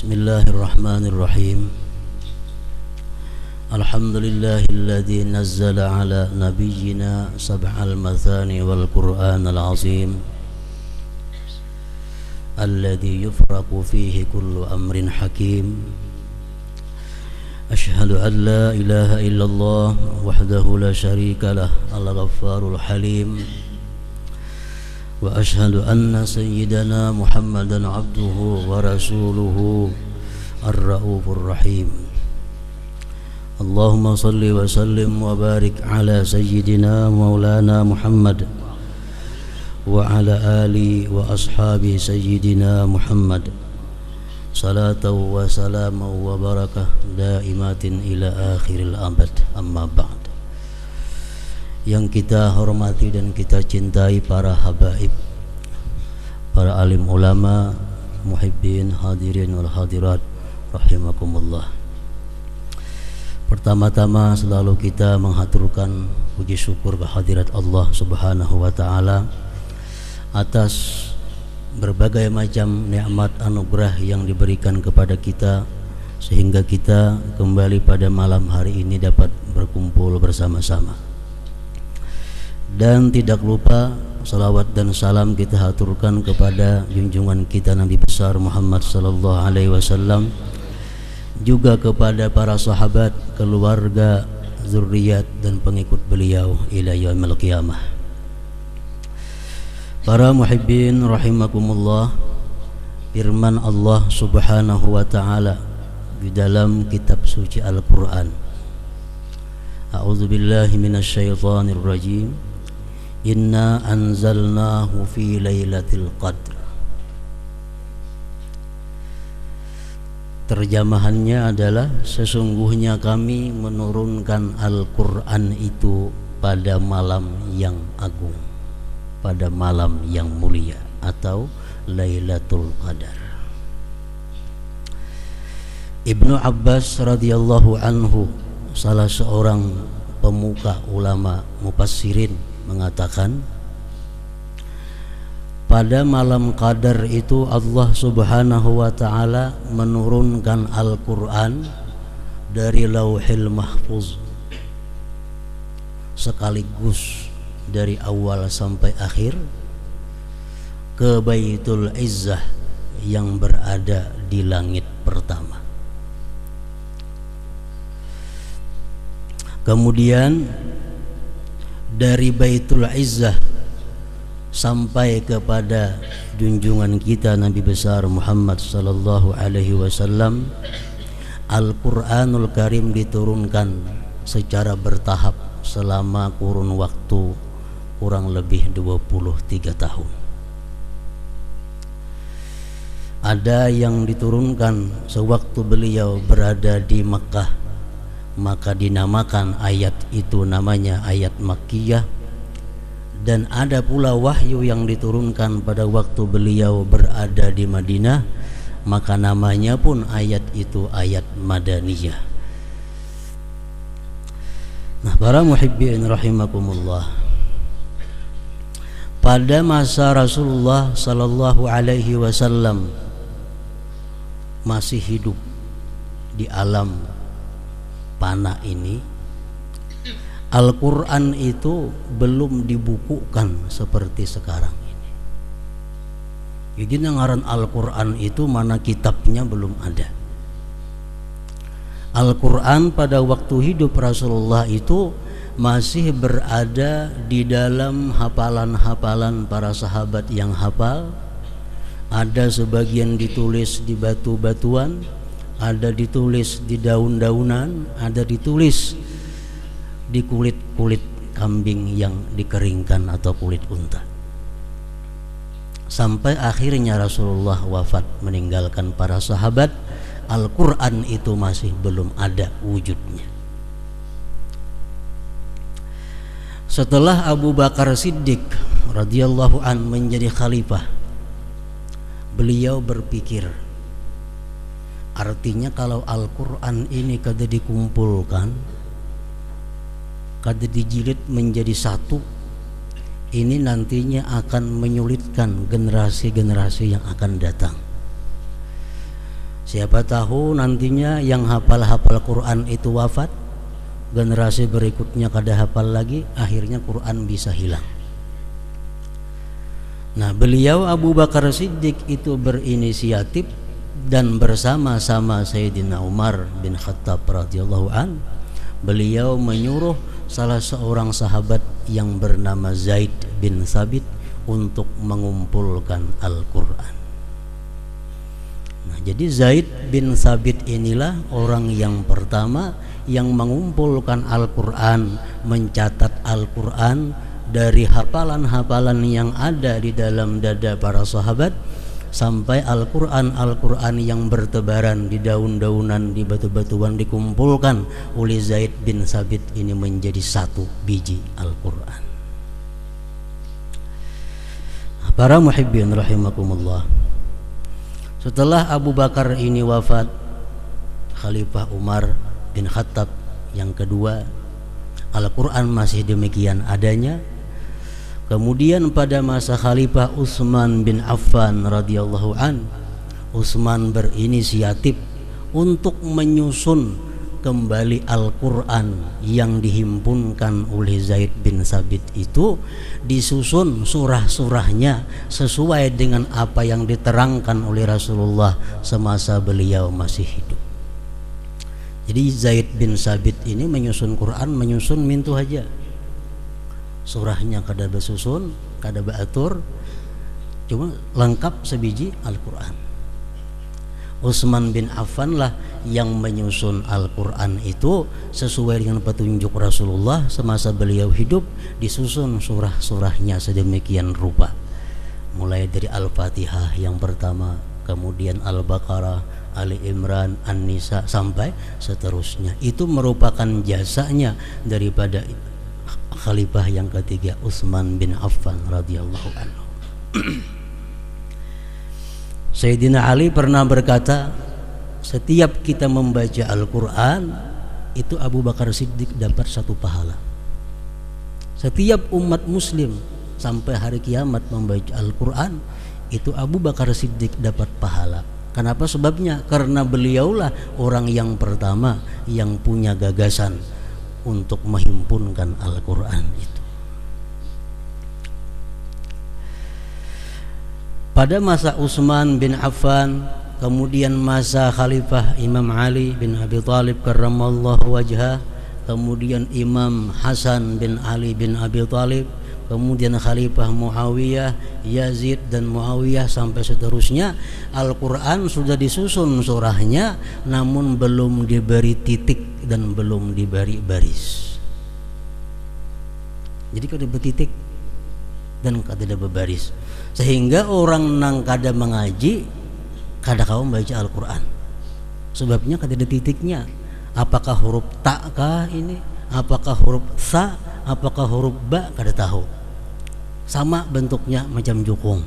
Bismillahirrahmanirrahim. Alhamdulillahilladzi nazzala ala nabiyyina sab'al mathani wal qur'anal azim alladzi yufraqu fihi kullu amrin hakim. Ashhadu an la ilaha illallah wahdahu la syarika lah al-ghaffarul halim. Wa ashhadu anna sayyidana Muhammadan abduhu wa rasuluhu ar-raufur rahim. Allahumma salli wa sallim wa barik ala sayyidina maulana Muhammad wa ala ali wa ashabi sayyidina Muhammad salatu wa salamu wa barakah daimatin ila akhiril abad. Amma ba'd. Yang kita hormati dan kita cintai para habaib, para alim ulama, muhibbin, hadirin wal hadirat rahimakumullah. Pertama-tama selalu kita menghaturkan puji syukur kehadirat Allah Subhanahu wa taala atas berbagai macam nikmat anugerah yang diberikan kepada kita sehingga kita kembali pada malam hari ini dapat berkumpul bersama-sama. Dan tidak lupa salawat dan salam kita haturkan kepada junjungan kita Nabi besar Muhammad sallallahu alaihi wasallam, juga kepada para sahabat, keluarga, zuriat dan pengikut beliau ila yaumil qiyamah. Para muhibbin rahimakumullah, firman Allah Subhanahu wa taala di dalam kitab suci Al-Qur'an. A'udzubillahi minasyaitonir rajim. Inna anzalnahu fi lailatul qadr. Terjemahannya adalah sesungguhnya kami menurunkan Al-Qur'an itu pada malam yang agung, pada malam yang mulia atau Lailatul Qadar. Ibnu Abbas radhiyallahu anhu, salah seorang pemuka ulama mufassirin, mengatakan pada malam Qadar itu Allah Subhanahu wa taala menurunkan Al-Qur'an dari Lauhil Mahfuz sekaligus dari awal sampai akhir ke Baitul Izzah yang berada di langit pertama. Kemudian dari Baitul Izzah sampai kepada junjungan kita Nabi besar Muhammad sallallahu alaihi wasallam, Al-Qur'anul Karim diturunkan secara bertahap selama kurun waktu kurang lebih 23 tahun. Ada yang diturunkan sewaktu beliau berada di Makkah, maka dinamakan ayat itu namanya ayat Makkiyah. Dan ada pula wahyu yang diturunkan pada waktu beliau berada di Madinah, maka namanya pun ayat itu ayat Madaniyah. Nah, para muhibbin rahimakumullah, pada masa Rasulullah sallallahu alaihi wasallam masih hidup di alam panah ini, Al-Qur'an itu belum dibukukan seperti sekarang ini. Jadi ngaran Al-Qur'an itu mana kitabnya belum ada. Al-Qur'an pada waktu hidup Rasulullah itu masih berada di dalam hafalan-hafalan para sahabat yang hafal. Ada sebagian ditulis di batu-batuan, ada ditulis di daun-daunan, ada ditulis di kulit-kulit kambing yang dikeringkan atau kulit unta. Sampai akhirnya Rasulullah wafat meninggalkan para sahabat, Al-Qur'an itu masih belum ada wujudnya. Setelah Abu Bakar Siddiq radhiyallahu an menjadi khalifah, beliau berpikir, artinya kalau Al-Qur'an ini kada dikumpulkan, kada dijilid menjadi satu, ini nantinya akan menyulitkan generasi-generasi yang akan datang. Siapa tahu nantinya yang hafal-hafal Quran itu wafat, generasi berikutnya kada hafal lagi, akhirnya Quran bisa hilang. Nah, beliau Abu Bakar Siddiq itu berinisiatif dan bersama-sama Sayyidina Umar bin Khattab radhiyallahu an, beliau menyuruh salah seorang sahabat yang bernama Zaid bin Thabit untuk mengumpulkan Al-Quran. Nah, jadi Zaid bin Thabit inilah orang yang pertama yang mengumpulkan Al-Quran, mencatat Al-Quran dari hafalan-hafalan yang ada di dalam dada para sahabat sampai Al-Quran yang bertebaran di daun-daunan, di batu-batuan dikumpulkan oleh Zaid bin Thabit ini menjadi satu biji Al-Quran. Para muhibbin rahimakumullah, setelah Abu Bakar ini wafat, Khalifah Umar bin Khattab yang kedua, Al-Quran masih demikian adanya. Kemudian pada masa Khalifah Utsman bin Affan radhiyallahu an, Utsman berinisiatif untuk menyusun kembali Al-Quran yang dihimpunkan oleh Zaid bin Thabit itu, disusun surah-surahnya sesuai dengan apa yang diterangkan oleh Rasulullah semasa beliau masih hidup. Jadi Zaid bin Thabit ini menyusun Quran, menyusun mintu aja, surahnya kada bersusun, kada beratur, cuma lengkap sebiji Al-Quran. Utsman bin Affan lah yang menyusun Al-Quran itu sesuai dengan petunjuk Rasulullah semasa beliau hidup, disusun surah-surahnya sedemikian rupa, mulai dari Al-Fatihah yang pertama, kemudian Al-Baqarah, Ali Imran, An-Nisa sampai seterusnya. Itu merupakan jasanya daripada Khalifah yang ketiga Utsman bin Affan radhiyallahu anhu. Sayyidina Ali pernah berkata, setiap kita membaca Al-Quran itu Abu Bakar Siddiq dapat satu pahala. Setiap umat muslim sampai hari kiamat membaca Al-Quran itu Abu Bakar Siddiq dapat pahala. Kenapa sebabnya? Karena beliaulah orang yang pertama yang punya gagasan untuk menghimpunkan Al-Quran itu. Pada masa Utsman bin Affan, kemudian masa Khalifah Imam Ali bin Abi Thalib karramallahu wajhah, kemudian Imam Hasan bin Ali bin Abi Thalib, kemudian Khalifah Muawiyah, Yazid dan Muawiyah sampai seterusnya, Al-Quran sudah disusun surahnya namun belum diberi titik dan belum diberi baris. Jadi kada bertitik dan kada berbaris, sehingga orang nang kada mengaji kada kau membaca Al-Quran. Sebabnya kada ada titiknya. Apakah huruf ta kah ini? Apakah huruf sa? Apakah huruf ba? Kada tahu. Sama bentuknya macam jukung.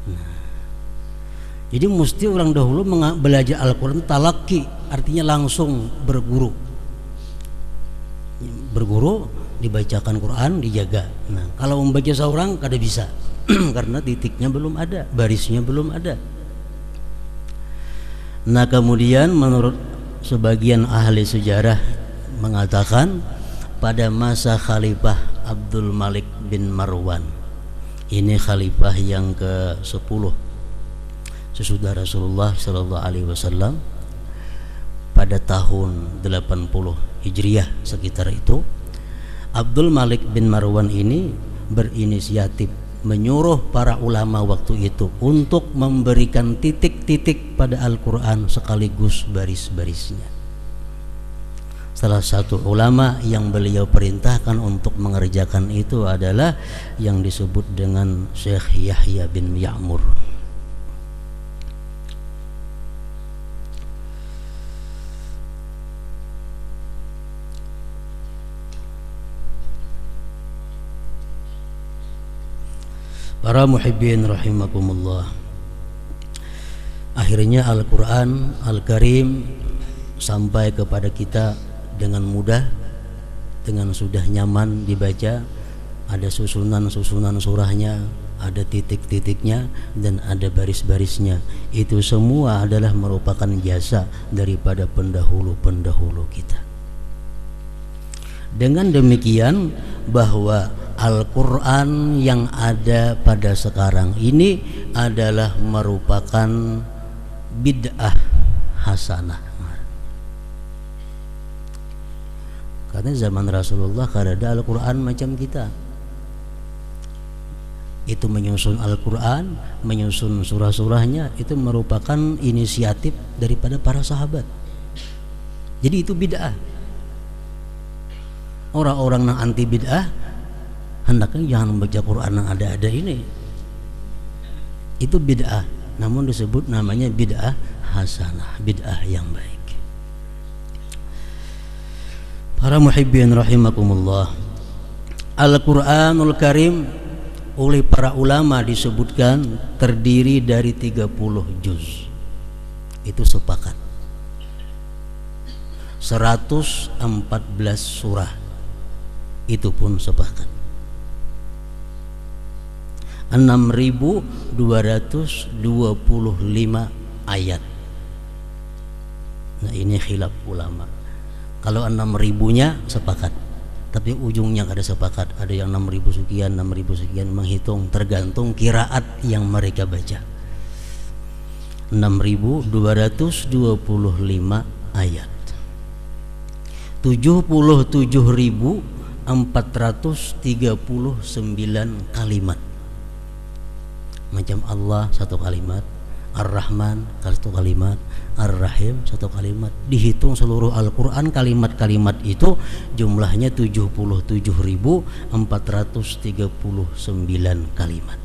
Nah, jadi mesti orang dahulu belajar Al-Quran talaki, artinya langsung berguru. Berguru, dibacakan Quran, dijaga. Nah, kalau membaca seorang kada bisa karena titiknya belum ada, barisnya belum ada. Nah, kemudian menurut sebagian ahli sejarah mengatakan pada masa Khalifah Abdul Malik bin Marwan, ini khalifah yang ke-10 sesudah Rasulullah sallallahu alaihi wasallam, pada tahun 80 Hijriah sekitar itu, Abdul Malik bin Marwan ini berinisiatif menyuruh para ulama waktu itu untuk memberikan titik-titik pada Al-Quran sekaligus baris-barisnya. Salah satu ulama yang beliau perintahkan untuk mengerjakan itu adalah yang disebut dengan Syekh Yahya bin Ya'mur. Para muhibbin rahimakumullah, akhirnya Al-Quran Al-Karim sampai kepada kita dengan mudah, dengan sudah nyaman dibaca. Ada susunan-susunan surahnya, ada titik-titiknya dan ada baris-barisnya. Itu semua adalah merupakan jasa daripada pendahulu-pendahulu kita. Dengan demikian bahwa Al-Quran yang ada pada sekarang ini adalah merupakan bid'ah hasanah. Karena zaman Rasulullah kada ada Al-Quran macam kita. Itu menyusun Al-Quran, menyusun surah-surahnya, itu merupakan inisiatif daripada para sahabat. Jadi itu bid'ah. Orang-orang yang anti bid'ah hendaknya jangan membaca Quran yang ada-ada ini. Itu bid'ah, namun disebut namanya bid'ah hasanah, bid'ah yang baik. Para muhibbin rahimakumullah, Al-Quranul Karim oleh para ulama disebutkan terdiri dari 30 juz. Itu sepakat. 114 surah. Itu pun sepakat. 6.225 ayat. Nah, ini khilaf ulama. Kalau 6.000-nya sepakat, tapi ujungnya ada sepakat. Ada yang 6.000 sekian, 6.000 sekian, menghitung tergantung qiraat yang mereka baca. 6.225 ayat, 77.439 kalimat. Macam Allah satu kalimat, Ar-Rahman satu kalimat, Ar-Rahim satu kalimat. Dihitung seluruh Al-Quran kalimat-kalimat itu jumlahnya 77.439 kalimat.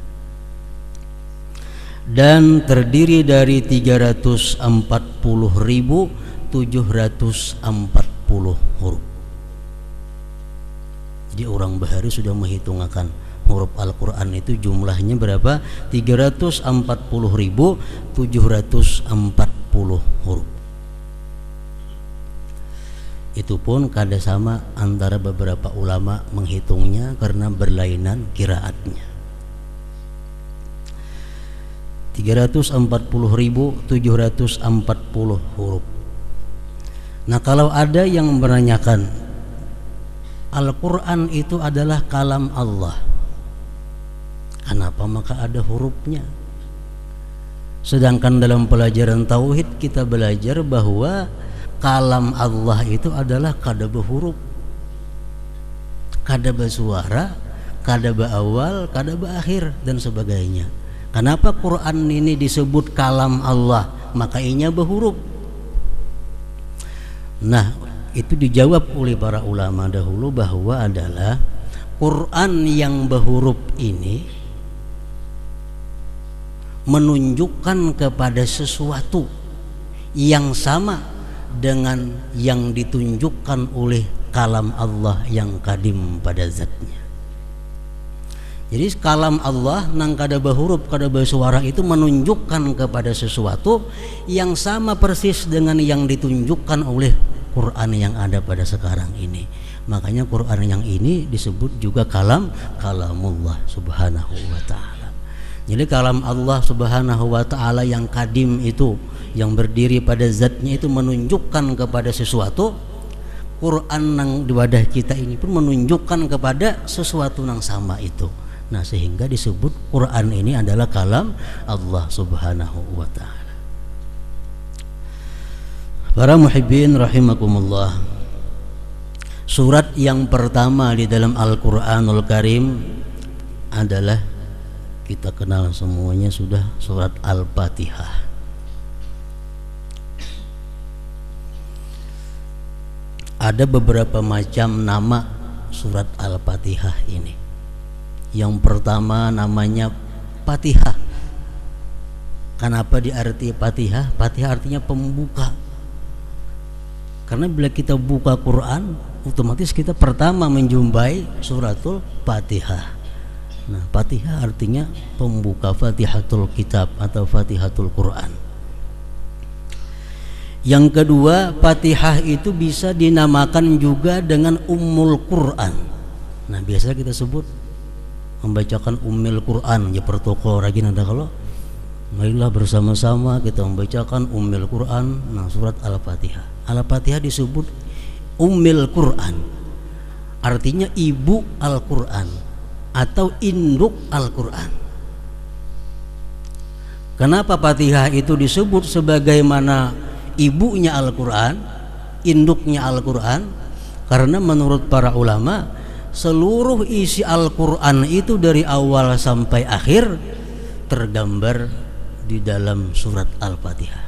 Dan terdiri dari 340.740 huruf. Jadi orang bahari sudah menghitungkan huruf Al-Quran itu jumlahnya berapa? 340.740 huruf. Itu pun kada sama antara beberapa ulama menghitungnya karena berlainan qiraatnya. 340.740 huruf. Nah, kalau ada yang menanyakan Al-Quran itu adalah kalam Allah, kenapa maka ada hurufnya? Sedangkan dalam pelajaran tauhid kita belajar bahwa kalam Allah itu adalah kada berhuruf, kada bersuara, kada berawal, kada berakhir dan sebagainya. Kenapa Quran ini disebut kalam Allah? Maka inya berhuruf. Nah, itu dijawab oleh para ulama dahulu bahwa adalah Quran yang berhuruf ini menunjukkan kepada sesuatu yang sama dengan yang ditunjukkan oleh kalam Allah yang kadim pada zatnya. Jadi kalam Allah nang kada berhuruf, kada bersuara itu menunjukkan kepada sesuatu yang sama persis dengan yang ditunjukkan oleh Quran yang ada pada sekarang ini. Makanya Quran yang ini disebut juga kalamullah subhanahu wa ta'ala. Jadi kalam Allah subhanahu wa ta'ala yang kadim itu, yang berdiri pada zatnya itu menunjukkan kepada sesuatu. Quran yang di wadah kita ini pun menunjukkan kepada sesuatu yang sama itu. Nah, sehingga disebut Quran ini adalah kalam Allah subhanahu wa ta'ala. Para muhibbin rahimakumullah, surat yang pertama di dalam Al-Quranul Karim adalah kita kenal semuanya sudah, surat Al-Fatihah. Ada beberapa macam nama surat Al-Fatihah ini. Yang pertama namanya Fatihah. Kenapa diarti Fatihah? Fatihah artinya pembuka. Karena bila kita buka Quran, otomatis kita pertama menjumpai suratul Fatihah. Nah, Fatihah artinya pembuka, Fatihatul Kitab atau Fatihatul Quran. Yang kedua, Fatihah itu bisa dinamakan juga dengan Ummul Quran. Nah, biasa kita sebut membacakan Ummul Quran ya pertoko rajin ada kalau marilah bersama-sama kita membacakan Ummul Quran. Nah, surat Al-Fatihah. Al-Fatihah disebut Ummul Quran, artinya ibu Al-Quran atau induk Al-Quran. Kenapa Fatihah itu disebut sebagaimana ibunya Al-Quran, induknya Al-Quran? Karena menurut para ulama, seluruh isi Al-Quran itu dari awal sampai akhir tergambar di dalam surat Al-Fatihah,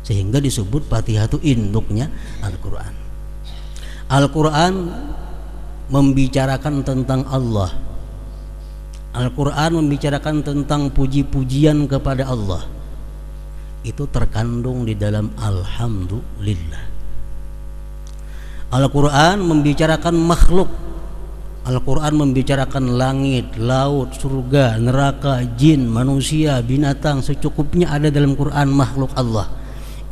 sehingga disebut Fatihah itu induknya Al-Quran. Al-Quran membicarakan tentang Allah. Al-Quran membicarakan tentang puji-pujian kepada Allah. Itu terkandung di dalam Alhamdulillah. Al-Quran membicarakan makhluk. Al-Quran membicarakan langit, laut, surga, neraka, jin, manusia, binatang, secukupnya ada dalam Quran makhluk Allah.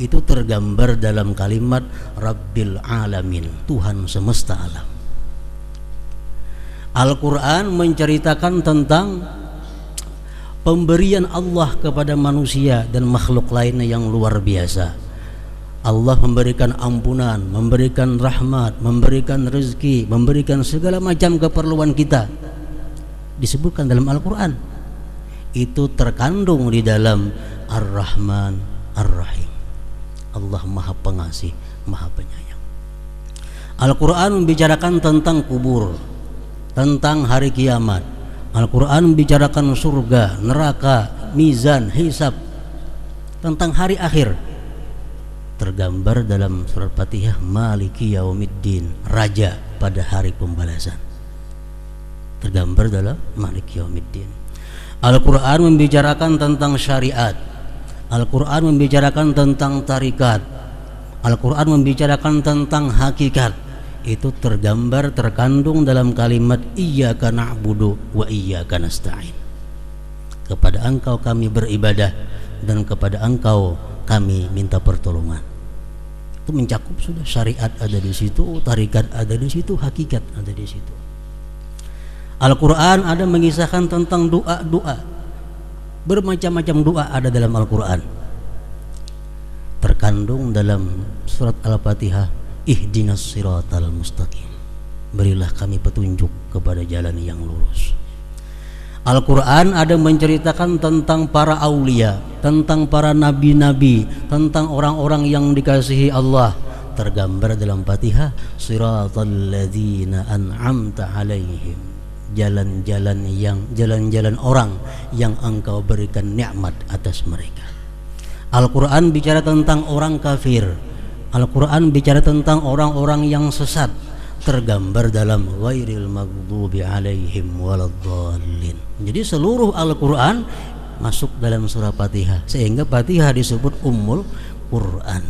Itu tergambar dalam kalimat Rabbil Alamin, Tuhan semesta alam. Al-Quran menceritakan tentang pemberian Allah kepada manusia dan makhluk lainnya yang luar biasa. Allah memberikan ampunan, memberikan rahmat, memberikan rezeki, memberikan segala macam keperluan kita. Disebutkan dalam Al-Quran. Itu terkandung di dalam Ar-Rahman Ar-Rahim. Allah Maha Pengasih, Maha Penyayang. Al-Quran membicarakan tentang kubur, tentang hari kiamat. Al-Quran membicarakan surga, neraka, mizan, hisab, tentang hari akhir. Tergambar dalam surat Fatihah Maliki Yaumiddin, Raja pada hari pembalasan. Tergambar dalam Maliki Yaumiddin. Al-Quran membicarakan tentang syariat. Al-Quran membicarakan tentang tarikat. Al-Quran membicarakan tentang hakikat. Itu tergambar, terkandung dalam kalimat Iyyaka na'budu wa iyyaka nasta'in. Kepada Engkau kami beribadah dan kepada Engkau kami minta pertolongan. Itu mencakup sudah, syariat ada di situ, tarikat ada di situ, hakikat ada di situ. Al-Quran ada mengisahkan tentang doa-doa. Bermacam-macam doa ada dalam Al-Quran. Terkandung dalam surat Al-Fatihah, Ihdinas siratal mustaqim. Berilah kami petunjuk kepada jalan yang lurus. Al-Quran ada menceritakan tentang para aulia, tentang para nabi-nabi, tentang orang-orang yang dikasihi Allah. Tergambar dalam Fatihah, siratal ladzina an'amta alaihim. Jalan-jalan orang yang Engkau berikan nikmat atas mereka. Al-Quran bicara tentang orang kafir. Al-Quran bicara tentang orang-orang yang sesat. Tergambar dalam ghairil maghdubi alaihim waladdallin. Jadi seluruh Al-Quran masuk dalam surah Fatihah, sehingga Fatihah disebut Ummul Quran,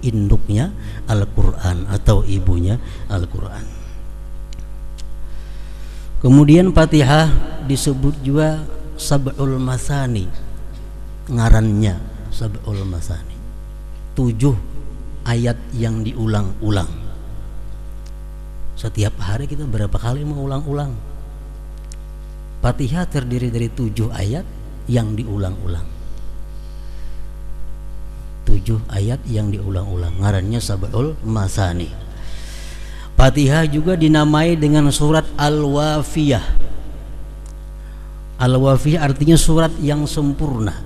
induknya Al-Quran atau ibunya Al-Quran. Kemudian Fatihah disebut juga Sab'ul Masani, ngarannya Sab'ul Masani, 7 ayat yang diulang-ulang. Setiap hari kita berapa kali mengulang-ulang? Fatihah terdiri dari 7 ayat yang diulang-ulang. 7 ayat yang diulang-ulang, ngarannya Sab'ul Masani. Fatihah juga dinamai dengan surat Al-Wafiyah. Al-Wafiyah artinya surat yang sempurna.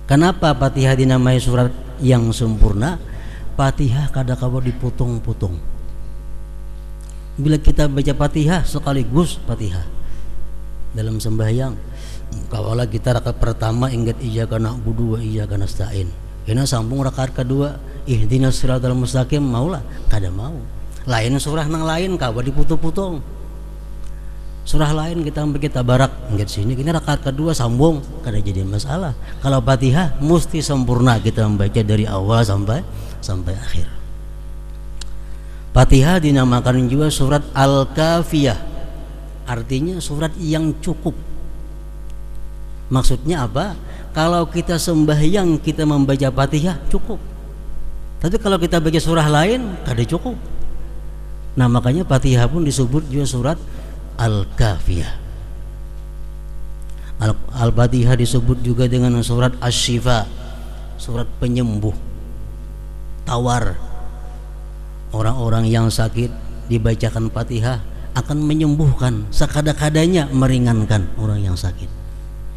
Kenapa Fatihah dinamai surat yang sempurna? Fatihah kadang-kadang dipotong-potong. Bila kita baca Fatihah sekaligus Fatihah dalam sembahyang, kawala kita rakaat pertama ingat iyyaka na'budu wa iyyaka nasta'in, kena sambung rakaat kedua ihdinas siratal mustaqim, maulah kada mau. Lain surah nang lain kawa diputung-putung. Surah lain kita barak ingat sini, kini rakaat kedua sambung, kada jadi masalah. Kalau Fatihah mesti sempurna kita membaca dari awal sampai akhir. Fatihah dinamakan juga surat Al-Kafiyah, artinya surat yang cukup. Maksudnya apa? Kalau kita sembahyang kita membaca Fatihah cukup. Tapi kalau kita baca surah lain kada cukup. Nah makanya Fatihah pun disebut juga surat Al-Kafiyah. Al-Fatihah disebut juga dengan surat Asy-Syifa, surat penyembuh, tawar. Orang-orang yang sakit dibacakan Fatihah akan menyembuhkan, sekada-kadanya meringankan orang yang sakit.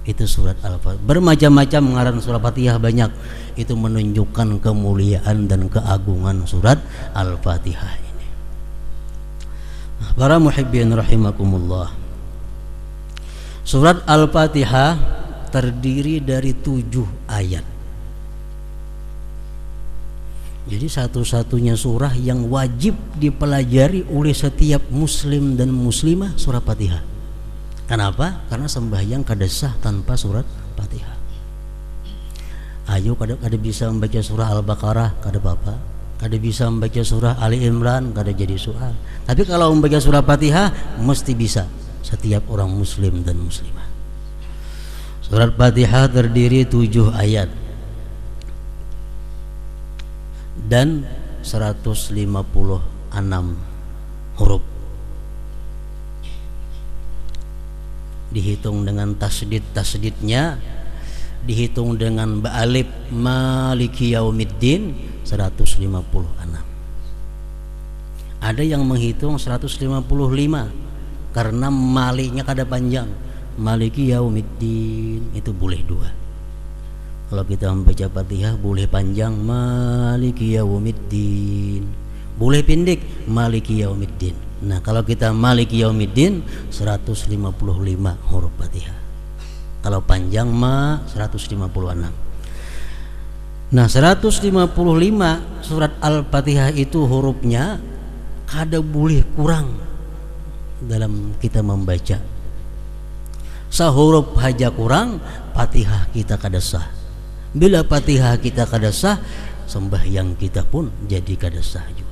Itu surat Al-Fatihah. Bermacam-macam ngaran surat Fatihah banyak. Itu menunjukkan kemuliaan dan keagungan surat Al-Fatihah ini. Para muhibbin rahimakumullah, surat Al-Fatihah terdiri dari 7 ayat. Jadi satu-satunya surah yang wajib dipelajari oleh setiap muslim dan muslimah surah Fatihah. Kenapa? Karena sembahyang kada sah tanpa surat Fatihah. Ayo kada bisa membaca surah Al-Baqarah, kada apa-apa. Kada bisa membaca surah Ali Imran, kada jadi soal. Tapi kalau membaca surah Fatihah mesti bisa setiap orang muslim dan muslimah. Surat Fatihah terdiri 7 ayat dan 156 huruf. Dihitung dengan tasdid-tasdidnya, dihitung dengan ba'alif maliki yaumiddin 156. Ada yang menghitung 155 karena maliknya kada panjang. Maliki yaumiddin itu boleh 2. Kalau kita membaca Fatihah boleh panjang maliki yaumiddin, boleh pendek maliki yaumiddin. Nah, kalau kita maliki yaumiddin 155 huruf Fatihah. Kalau panjang 156. Nah, 155 surat Al-Fatihah itu hurufnya kada boleh kurang dalam kita membaca. Sahuruf haja kurang, Fatihah kita kada sah. Bila Fatihah kita kada sah, sembahyang kita pun jadi kada sah juga.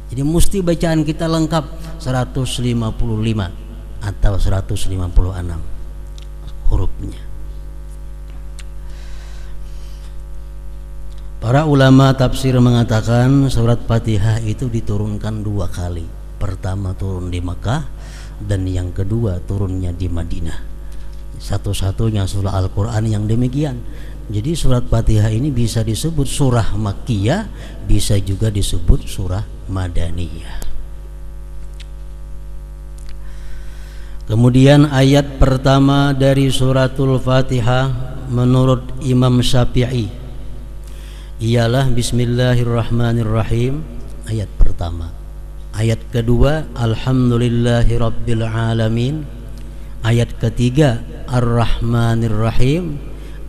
Jadi mesti bacaan kita lengkap 155 atau 156 hurufnya. Para ulama tafsir mengatakan surat Fatihah itu diturunkan 2 kali. Pertama turun di Mekah dan yang kedua turunnya di Madinah. Satu-satunya surah Al-Quran yang demikian. Jadi surat Fatihah ini bisa disebut surah Makkiyah, bisa juga disebut surah Madaniyah. Kemudian ayat pertama dari suratul Fatihah menurut Imam Syafi'i ialah Bismillahirrahmanirrahim, ayat pertama. Ayat kedua Alhamdulillahirabbil alamin. Ayat ketiga Ar-Rahmanirrahim.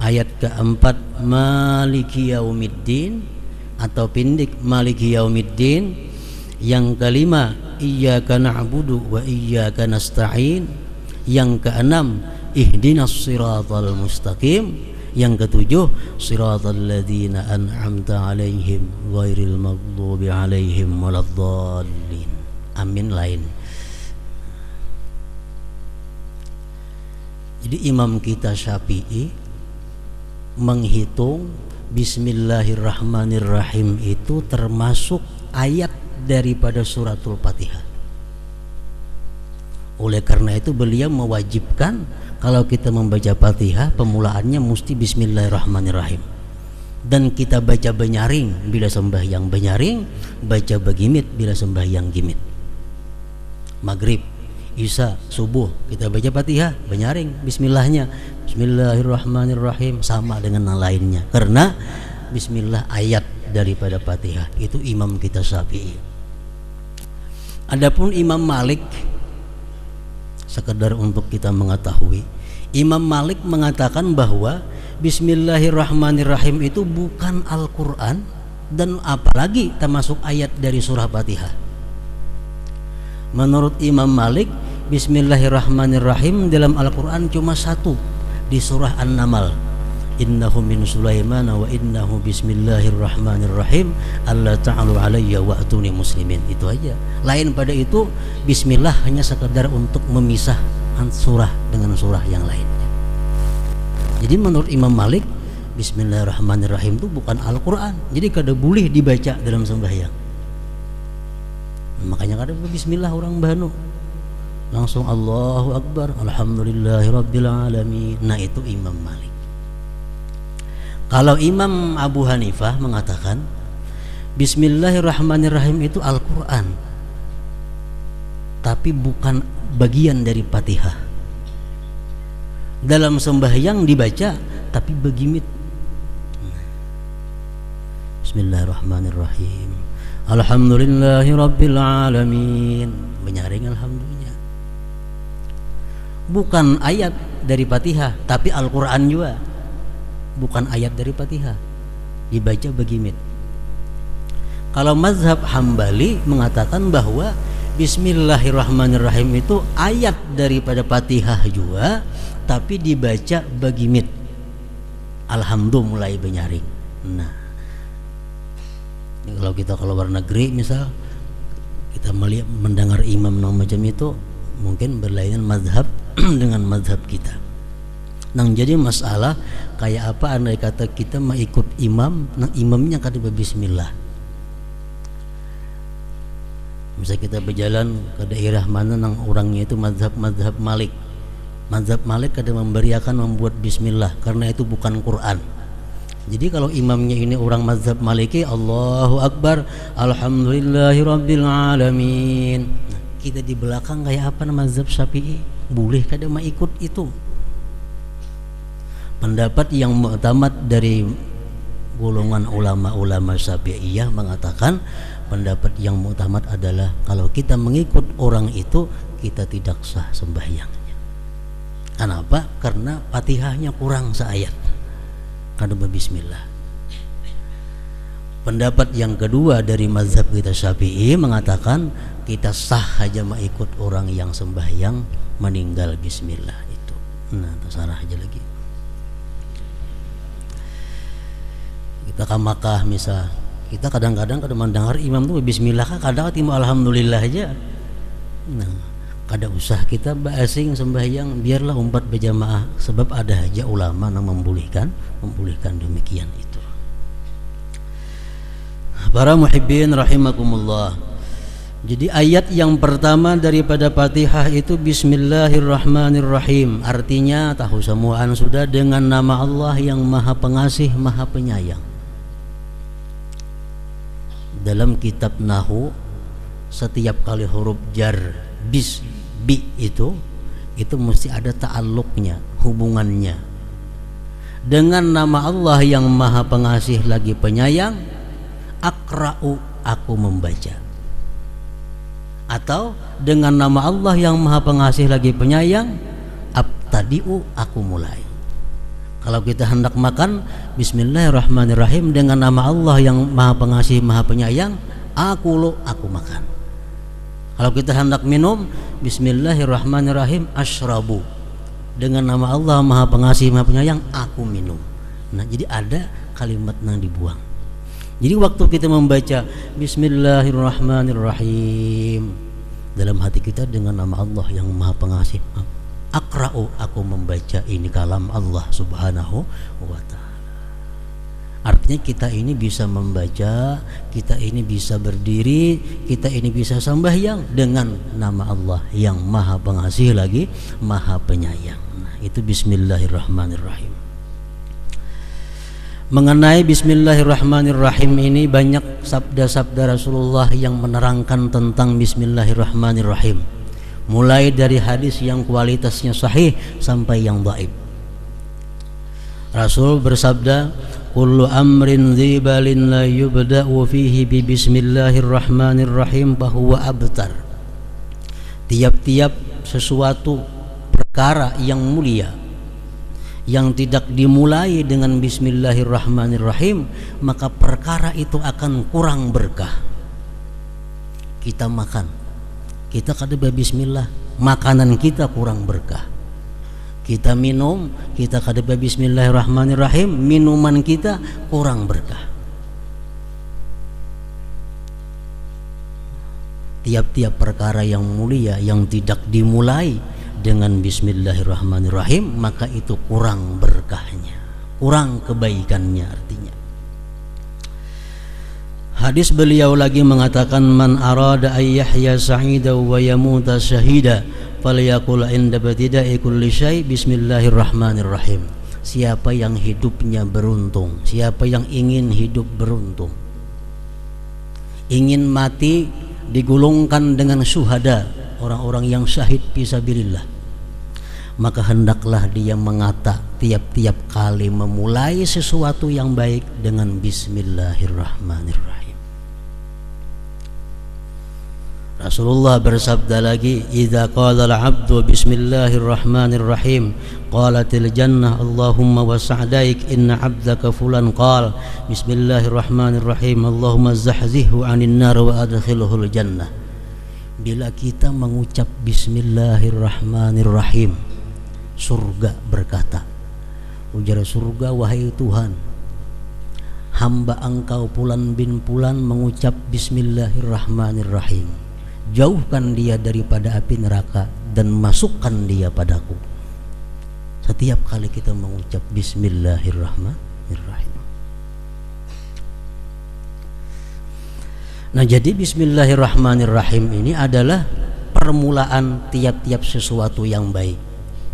Ayat keempat Maliki Yaumiddin atau pendek Maliki Yaumiddin. Yang kelima Iyyaka na'budu wa iyyaka nasta'in. Yang keenam Ihdinas siratal mustaqim. Yang ketujuh Siratal ladzina an'amta 'alaihim ghairil maghdubi 'alaihim waladdallin. Amin lain. Jadi imam kita Syafi'i menghitung Bismillahirrahmanirrahim itu termasuk ayat daripada suratul Fatihah. Oleh karena itu beliau mewajibkan kalau kita membaca Fatihah pemulaannya mesti Bismillahirrahmanirrahim. Dan kita baca benyaring bila sembahyang benyaring, baca begimit bila sembahyang gimit. Maghrib, Isya, subuh kita baca Fatihah benyaring bismillahnya. Bismillahirrahmanirrahim sama dengan yang lainnya. Karena bismillah ayat daripada Fatihah. Itu imam kita Syafi'i. Adapun Imam Malik, sekedar untuk kita mengetahui, Imam Malik mengatakan bahwa Bismillahirrahmanirrahim itu bukan Al-Quran dan apalagi termasuk ayat dari surah Fatihah. Menurut Imam Malik, Bismillahirrahmanirrahim dalam Al-Quran cuma 1 di surah An-Naml. Innahu min Sulaiman wa innahu bismillahirrahmanirrahim alla ta'alu alayya wa atuni muslimin. Itu aja. Lain pada itu bismillah hanya sekedar untuk memisah surah dengan surah yang lainnya. Jadi menurut Imam Malik Bismillahirrahmanirrahim itu bukan Al-Quran. Jadi kada boleh dibaca dalam sembahyang. Makanya kada bismillah orang banu. langsung Allahu Akbar, Alhamdulillahirabbil alamin. Nah, itu Imam Malik. Kalau Imam Abu Hanifah mengatakan Bismillahirrahmanirrahim itu Al-Quran, tapi bukan bagian dari Fatihah. Dalam sembahyang dibaca tapi begimit. Bismillahirrahmanirrahim, Alhamdulillahirabbil alamin, menyaring alhamdulillah. Bukan ayat dari Fatihah, tapi Al-Quran juga bukan ayat dari Fatihah, dibaca begimit. Kalau mazhab Hambali mengatakan bahwa Bismillahirrahmanirrahim itu ayat daripada Fatihah juga, tapi dibaca begimit. Alhamdulillah mulai menyaring. Nah, kalau kita keluar negeri misal, kita melihat mendengar imam macam itu, mungkin berlainan mazhab dengan mazhab kita. Nah, jadi masalah kayak apa andai kata kita mau ikut imam, nah imamnya kata bismillah. Misalnya kita berjalan ke daerah mana nang orangnya itu mazhab Malik. Mazhab Malik kada membuat bismillah karena itu bukan Quran. Jadi kalau imamnya ini orang mazhab Maliki, Allahu Akbar, Alhamdulillahirabbil alamin. Nah, kita di belakang kayak apa mazhab Syafi'i, boleh kada mau ikut itu. Pendapat yang mu'tamad dari golongan ulama-ulama Syafi'iyah mengatakan pendapat yang mu'tamad adalah kalau kita mengikut orang itu kita tidak sah sembahyangnya. Kenapa? Karena Fatihahnya kurang seayat. Kada bismillah. Pendapat yang kedua dari mazhab kita Syafi'i mengatakan kita sah aja mengikut orang yang sembahyang meninggal bismillah itu. Nah, terserah aja lagi. Kita ke Makkah misal, kita kadang-kadang mendengar imam tuh bismillah, kadang timu alhamdulillah aja. Nah, kada usah kita basing sembahyang, biarlah umat berjamaah, sebab ada aja ulama yang membolehkan demikian itu. Para muhibbin rahimakumullah. Jadi ayat yang pertama daripada Fatihah itu Bismillahirrahmanirrahim. Artinya tahu semuaan sudah, dengan nama Allah yang Maha Pengasih, Maha Penyayang. Dalam kitab Nahu, setiap kali huruf jar bi itu mesti ada ta'alluqnya, hubungannya dengan nama Allah yang Maha Pengasih lagi Penyayang. Akra'u, aku membaca. Atau dengan nama Allah yang Maha Pengasih lagi Penyayang, abtadi'u, aku mulai. Kalau kita hendak makan, Bismillahirrahmanirrahim, dengan nama Allah yang Maha Pengasih Maha Penyayang, aku makan. Kalau kita hendak minum, Bismillahirrahmanirrahim, asyrabu, dengan nama Allah Maha Pengasih Maha Penyayang, aku minum. Nah, jadi ada kalimat yang dibuang. Jadi waktu kita membaca Bismillahirrahmanirrahim, dalam hati kita dengan nama Allah yang Maha Pengasih, akra'u, aku membaca ini kalam Allah subhanahu wa ta'ala. Artinya kita ini bisa membaca, kita ini bisa berdiri, kita ini bisa sembahyang dengan nama Allah yang Maha Pengasih lagi Maha Penyayang. Nah, itu Bismillahirrahmanirrahim. Mengenai Bismillahirrahmanirrahim ini banyak sabda-sabda Rasulullah yang menerangkan tentang Bismillahirrahmanirrahim, mulai dari hadis yang kualitasnya sahih sampai yang dhaif. Rasul bersabda, kullu amrin dzibalin la yubda'u fihi bi bismillahirrahmanirrahim fahuwa abtar. Tiap-tiap sesuatu perkara yang mulia yang tidak dimulai dengan bismillahirrahmanirrahim, maka perkara itu akan kurang berkah. Kita makan, kita kada bismillah, makanan kita kurang berkah. Kita minum, kita kada bismillahirrahmanirrahim, minuman kita kurang berkah. Tiap-tiap perkara yang mulia yang tidak dimulai dengan bismillahirrahmanirrahim, maka itu kurang berkahnya, kurang kebaikannya artinya. Hadis beliau lagi mengatakan, man arada ay yahya sa'ida wa yamuta syahida falyaqul inda batida'i kulli syai' bismillahirrahmanirrahim. Siapa yang hidupnya beruntung, siapa yang ingin hidup beruntung, ingin mati digulungkan dengan syuhada, orang-orang yang syahid fisabilillah, maka hendaklah dia mengata tiap-tiap kali memulai sesuatu yang baik dengan bismillahirrahmanirrahim. Rasulullah bersabda lagi, "Idza qala al-'abdu bismillahirrahmanirrahim, qalatil jannah Allahumma wasa'daik inna 'abdaka fulan qala bismillahirrahmanirrahim Allahumma zahzihhu 'anil nar wa adkhilhul jannah." Bila kita mengucap bismillahirrahmanirrahim, surga berkata, ujar surga, "Wahai Tuhan, hamba Engkau Fulan bin Fulan mengucap bismillahirrahmanirrahim. Jauhkan dia daripada api neraka dan masukkan dia padaku." Setiap kali kita mengucap bismillahirrahmanirrahim. Nah, jadi bismillahirrahmanirrahim ini adalah permulaan tiap-tiap sesuatu yang baik.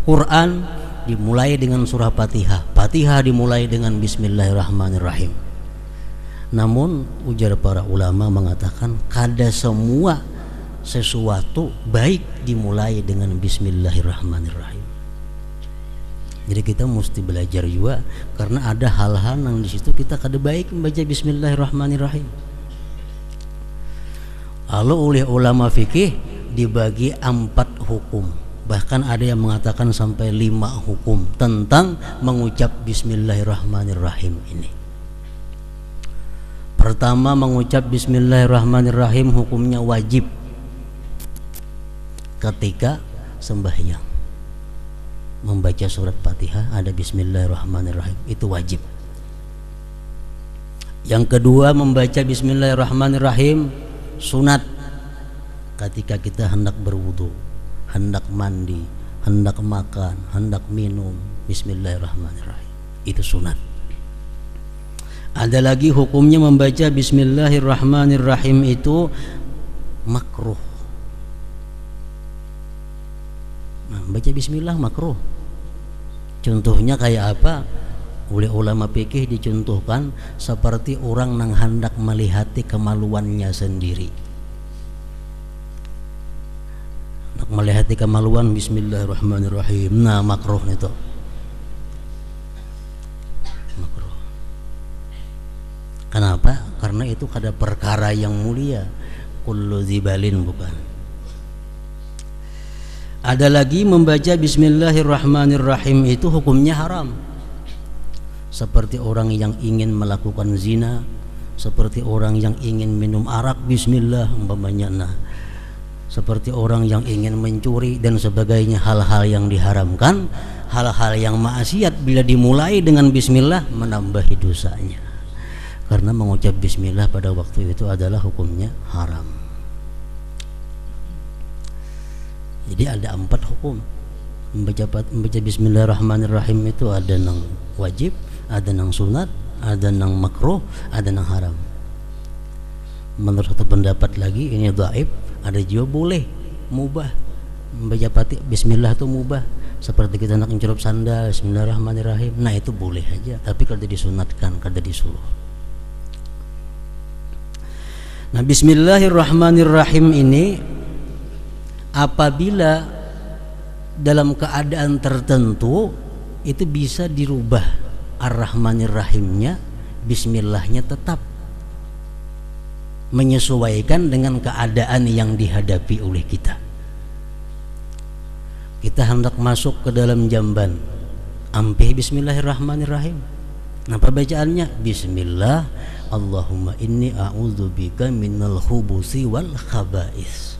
Quran dimulai dengan surah Fatihah, Fatihah dimulai dengan bismillahirrahmanirrahim. Namun ujar para ulama mengatakan kada semua sesuatu baik dimulai dengan bismillahirrahmanirrahim. Jadi kita mesti belajar juga, karena ada hal-hal yang di situ kita kada baik membaca bismillahirrahmanirrahim. Lalu oleh ulama fikih dibagi 4 hukum, bahkan ada yang mengatakan sampai 5 hukum tentang mengucap bismillahirrahmanirrahim ini. Pertama, mengucap bismillahirrahmanirrahim hukumnya wajib ketika sembahyang. Membaca surat Fatihah ada bismillahirrahmanirrahim, itu wajib. Yang kedua, membaca bismillahirrahmanirrahim sunat ketika kita hendak berwudu, hendak mandi, hendak makan, hendak minum, bismillahirrahmanirrahim, itu sunat. Ada lagi hukumnya membaca bismillahirrahmanirrahim itu makruh. Baca bismillah makruh. Contohnya kayak apa? Oleh ulama fikih dicontohkan seperti orang yang hendak melihati kemaluannya sendiri. Hendak melihati kemaluan, bismillahirrahmanirrahim. Nah, makruh itu. Makruh. Kenapa? Karena itu kada perkara yang mulia. Kullu zibalin, bukan. Ada lagi membaca bismillahirrahmanirrahim itu hukumnya haram. Seperti orang yang ingin melakukan zina, seperti orang yang ingin minum arak bismillah umpamanya, nah, seperti orang yang ingin mencuri dan sebagainya, hal-hal yang diharamkan, hal-hal yang maksiat bila dimulai dengan bismillah menambahi dosanya. Karena mengucap bismillah pada waktu itu adalah hukumnya haram. Jadi ada 4 hukum membaca bismillahirrahmanirrahim itu, ada yang wajib, ada yang sunat, ada yang makruh, ada yang haram. Menurut satu pendapat lagi ini dhaif, ada juga boleh, mubah. Membaca bismillah itu mubah, seperti kita nak mencelup sandal bismillahirrahmanirrahim, nah itu boleh aja, tapi kalau disunatkan, kada disuruh. Nah, bismillahirrahmanirrahim ini apabila dalam keadaan tertentu itu bisa dirubah ar-rahmanir-rahimnya, bismillahnya tetap menyesuaikan dengan keadaan yang dihadapi oleh kita. Kita hendak masuk ke dalam jamban, ampih bismillahirrahmanirrahim. Apa bacaannya? Bismillah, Allahumma inni a'udzubika minal khubusi wal khaba'is.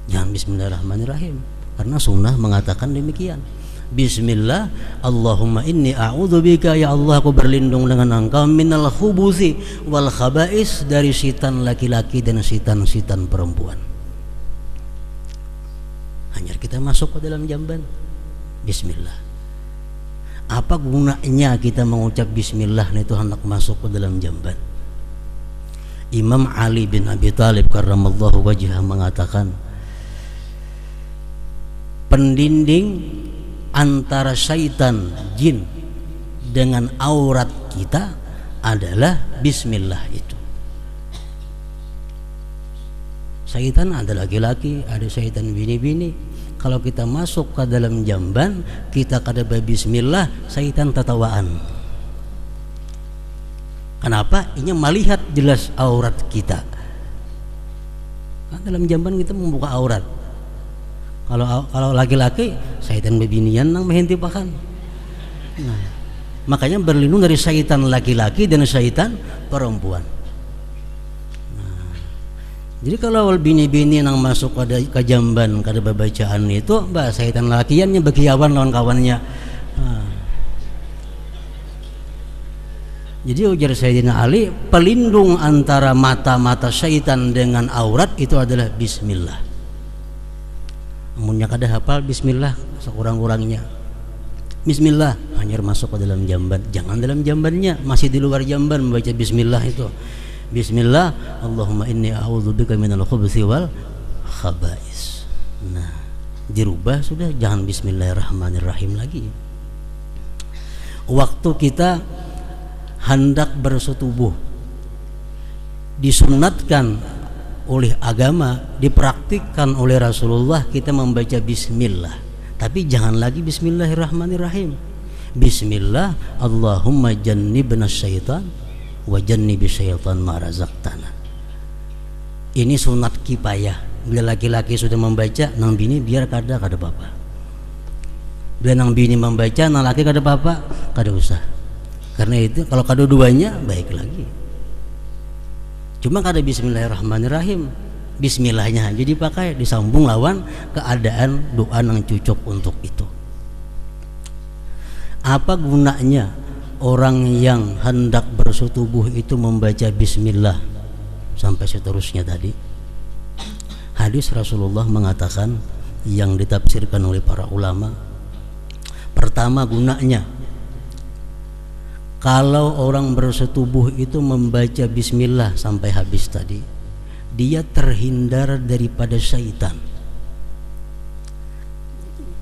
Jangan bismillahirrahmanirrahim, karena sunnah mengatakan demikian. Bismillah, Allahumma inni a'udzubika, ya Allah aku berlindung dengan Engkau, minal khubusi wal khaba'is, dari sitan laki-laki dan sitan-sitan perempuan. Hanya kita masuk ke dalam jamban, bismillah. Apa gunanya kita mengucap bismillah itu hendak masuk ke dalam jamban? Imam Ali bin Abi Thalib karramallahu wajhah mengatakan, pendinding antara syaitan jin dengan aurat kita adalah bismillah itu. Syaitan ada laki-laki, ada syaitan bini-bini. Kalau kita masuk ke dalam jamban, kita kada bismillah, syaitan tertawaan. Kenapa? Ini melihat jelas aurat kita. Nah, dalam jamban kita membuka aurat. Kalau laki-laki, syaitan bebinian nang mehentipakan. Nah, makanya berlindung dari syaitan laki-laki dan syaitan perempuan. Nah, jadi kalau bini-bini nang masuk ke jamban kada bacaan itu, syaitan lakiannya begiawan lawan kawannya. Nah, jadi ujar Sayyidina Ali, pelindung antara mata-mata syaitan dengan aurat itu adalah bismillah. Amunnya kada hafal bismillah sekurang-kurangnya. Bismillah hanya masuk ke dalam jamban, jangan dalam jambannya, masih di luar jamban membaca bismillah itu. Bismillah, Allahumma inni a'udzubika minal khubuthi wal khaba'is. Nah, dirubah sudah, jangan bismillahirrahmanirrahim lagi. Waktu kita hendak bersetubuh, disunatkan oleh agama, dipraktikkan oleh Rasulullah, kita membaca bismillah. Tapi jangan lagi bismillahirrahmanirrahim. Bismillah, Allahumma jannibna syaitan wa jannibi syaitan ma razaqtana. Ini sunat kifayah. Bila laki-laki sudah membaca, nang bini biar kada apa-apa. Bila nang bini membaca, nang laki kada apa-apa, kada usah. Karena itu kalau kedua-duanya baik lagi. Cuma kada bismillahirrahmanirrahim, bismillahnya aja dipakai, disambung lawan keadaan doa yang cocok untuk itu. Apa gunanya orang yang hendak bersetubuh itu membaca bismillah sampai seterusnya tadi? Hadis Rasulullah mengatakan yang ditafsirkan oleh para ulama, pertama gunanya, kalau orang bersetubuh itu membaca bismillah sampai habis tadi, dia terhindar daripada syaitan.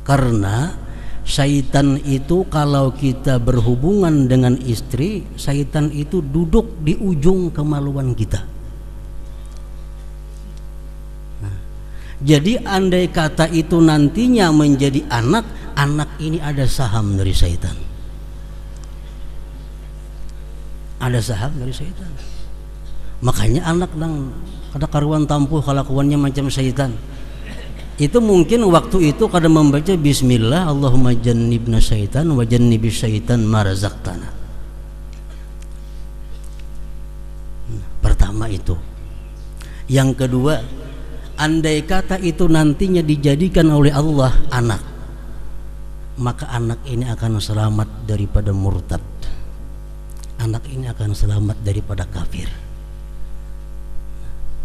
Karena syaitan itu kalau kita berhubungan dengan istri, syaitan itu duduk di ujung kemaluan kita. Nah, jadi andai kata itu nantinya menjadi anak ini ada saham dari syaitan. Ada saham dari syaitan. Makanya anak nang kada karuan tampuh kelakuannya macam syaitan. Itu mungkin waktu itu kada membaca bismillah, Allahumma jannibna syaitan wa jannibi syaitan ma razaqtana. Pertama itu. Yang kedua, andai kata itu nantinya dijadikan oleh Allah anak, maka anak ini akan selamat daripada murtad. Anak ini akan selamat daripada kafir.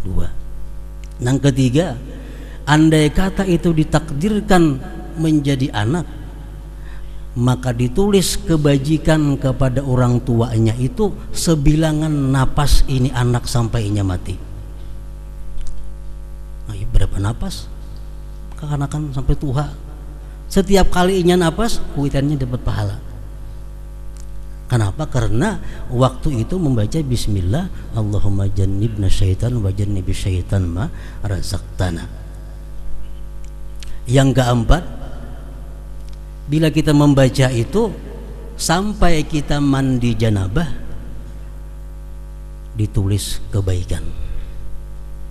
Dua. Yang ketiga, andai kata itu ditakdirkan menjadi anak, maka ditulis kebajikan kepada orang tuanya itu sebilangan napas ini anak sampainya mati. Nah, berapa napas? Kekanakan sampai tua. Setiap kali inya napas, kuitannya dapat pahala. Kenapa? Karena waktu itu membaca bismillah, Allahumma jannibna syaitan wa jannibi syaitan ma razaqtana. Yang keempat, bila kita membaca itu sampai kita mandi janabah, ditulis kebaikan.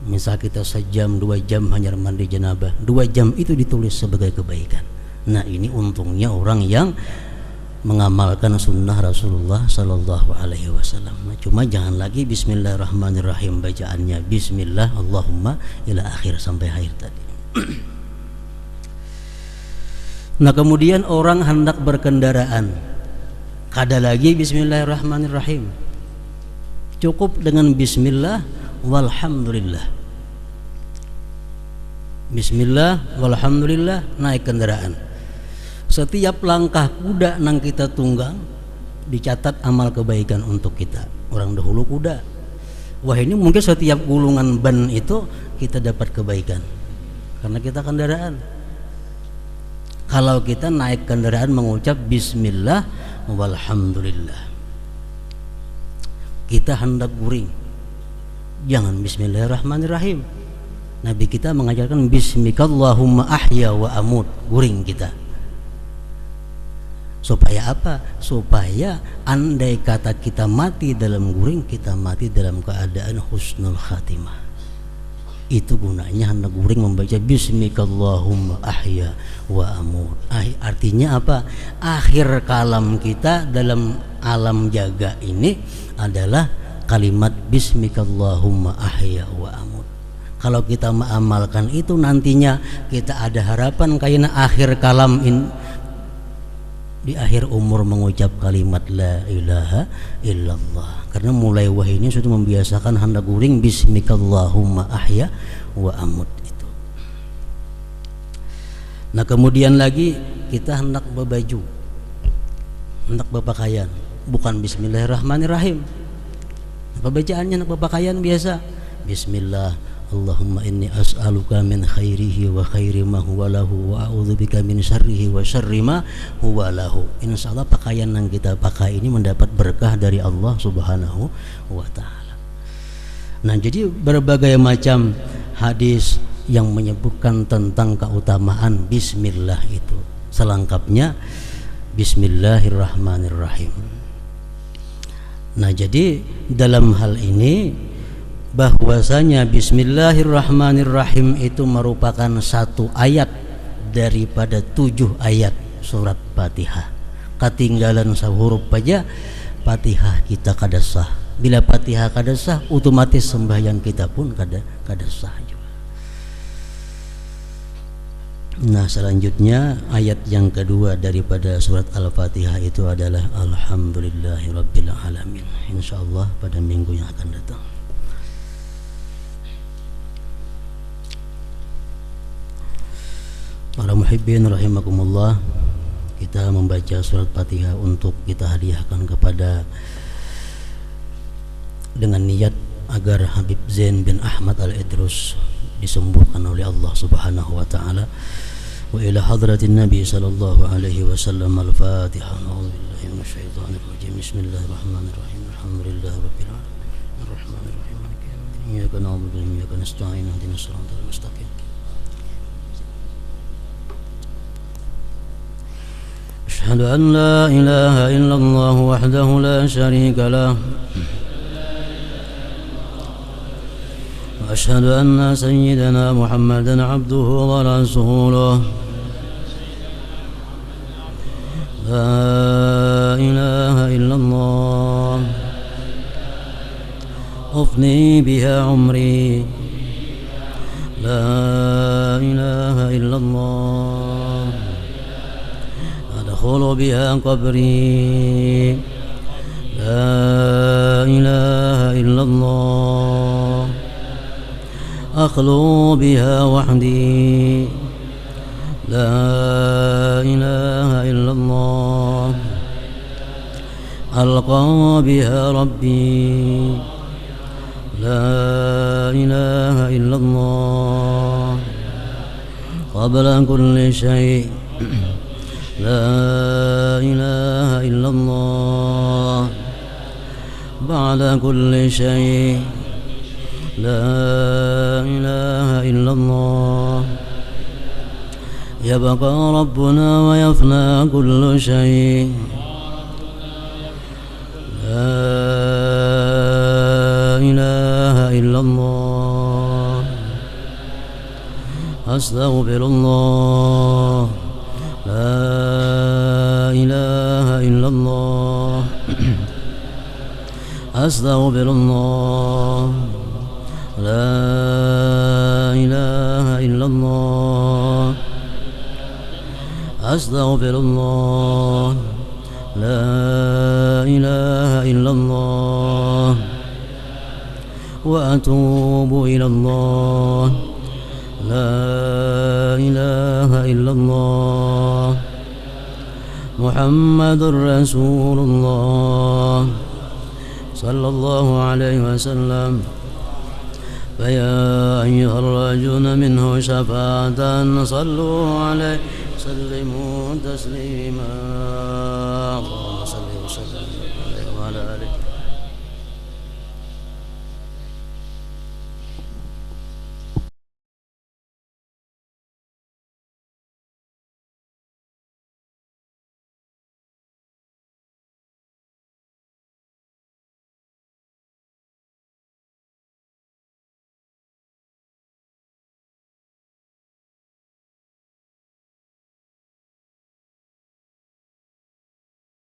Misal kita sejam 2 jam hanya mandi janabah, 2 jam itu ditulis sebagai kebaikan. Nah, ini untungnya orang yang mengamalkan sunnah Rasulullah Sallallahu Alaihi Wasallam. Cuma jangan lagi Bismillahirrahmanirrahim bacaannya, Bismillah Allahumma ila akhir sampai akhir tadi. Nah, kemudian orang hendak berkendaraan, kada lagi Bismillahirrahmanirrahim, cukup dengan Bismillah walhamdulillah. Bismillah walhamdulillah, naik kendaraan. Setiap langkah kuda nang kita tunggang dicatat amal kebaikan untuk kita. Orang dahulu kuda. Wah, ini mungkin setiap gulungan ban itu kita dapat kebaikan karena kita kendaraan. kalau kita naik kendaraan mengucap bismillah walhamdulillah. Kita hendak guring, jangan bismillahirrahmanirrahim. Nabi kita mengajarkan bismikallahumma ahya wa amut, guring kita. Supaya apa? Supaya andai kata kita mati dalam guring, kita mati dalam keadaan husnul khatimah. Itu gunanya hendak guring membaca bismikallahumma ahya wa amut. Artinya apa? Akhir kalam kita dalam alam jaga ini adalah kalimat bismikallahumma ahya wa amut. Kalau kita mengamalkan itu, nantinya kita ada harapan karena akhir kalam di akhir umur mengucap kalimat la ilaha illallah. Karena mulai wahyunya sudah membiasakan hendak guring bismikallahumma ahya wa amut itu. Nah, kemudian lagi kita hendak berbaju, hendak berpakaian, bukan bismillahirrahmanirrahim. Bacaannya hendak berpakaian biasa, bismillah Allahumma inni as'aluka min khairihi wa khairi ma huwa lahu wa a'udzubika min syarrihi wa syarri ma huwa lahu. Insyaallah pakaian yang kita pakai ini mendapat berkah dari Allah Subhanahu wa taala. Nah, jadi berbagai macam hadis yang menyebutkan tentang keutamaan bismillah itu. Selengkapnya bismillahirrahmanirrahim. Nah, jadi dalam hal ini bahwasanya bismillahirrahmanirrahim itu merupakan satu ayat daripada 7 ayat surat Fatihah. Ketinggalan sahuruf aja Fatihah kita kada sah. Bila Fatihah kada sah, otomatis sembahyang kita pun kada sah juga. Nah, selanjutnya ayat yang kedua daripada surat Al-Fatihah itu adalah alhamdulillahirabbil alamin. Insyaallah pada minggu yang akan datang. Para muhibbin rahimakumullah, kita membaca surat Fatihah untuk kita hadiahkan kepada dengan niat agar Habib Zain bin Ahmad Al-Idrus disembuhkan oleh Allah Subhanahu wa taala. Wa ila hadratin Nabi sallallahu alaihi wasallam. Al-Fatihah. A'udzubillahi minasyaitonir rajim. Bismillahirrahmanirrahim. Alhamdulillahirabbil alamin. Arrahmanir rahim. Maliki yaumiddin. Iyyaka na'budu wa iyyaka nasta'in. Ihdinas siratal mustaqim. أشهد أن لا إله إلا الله وحده لا شريك له وأشهد أن سيدنا محمدا عبده ورسوله لا إله إلا الله أفني بها عمري لا إله إلا الله أدخل بها قبري لا إله إلا الله أخلو بها وحدي لا إله إلا الله ألقى بها ربي لا إله إلا الله قبل كل شيء لا إله إلا الله بعد كل شيء لا إله إلا الله يبقى ربنا ويفنى كل شيء لا إله إلا الله أستغفر الله لا إله إلا الله أستغفر الله لا إله إلا الله أستغفر الله لا إله إلا الله وأتوب إلى الله لا إله إلا الله محمد رسول الله صلى الله عليه وسلم فيا يخرجون منه شفاعة صلوا عليه سلموا تسليما.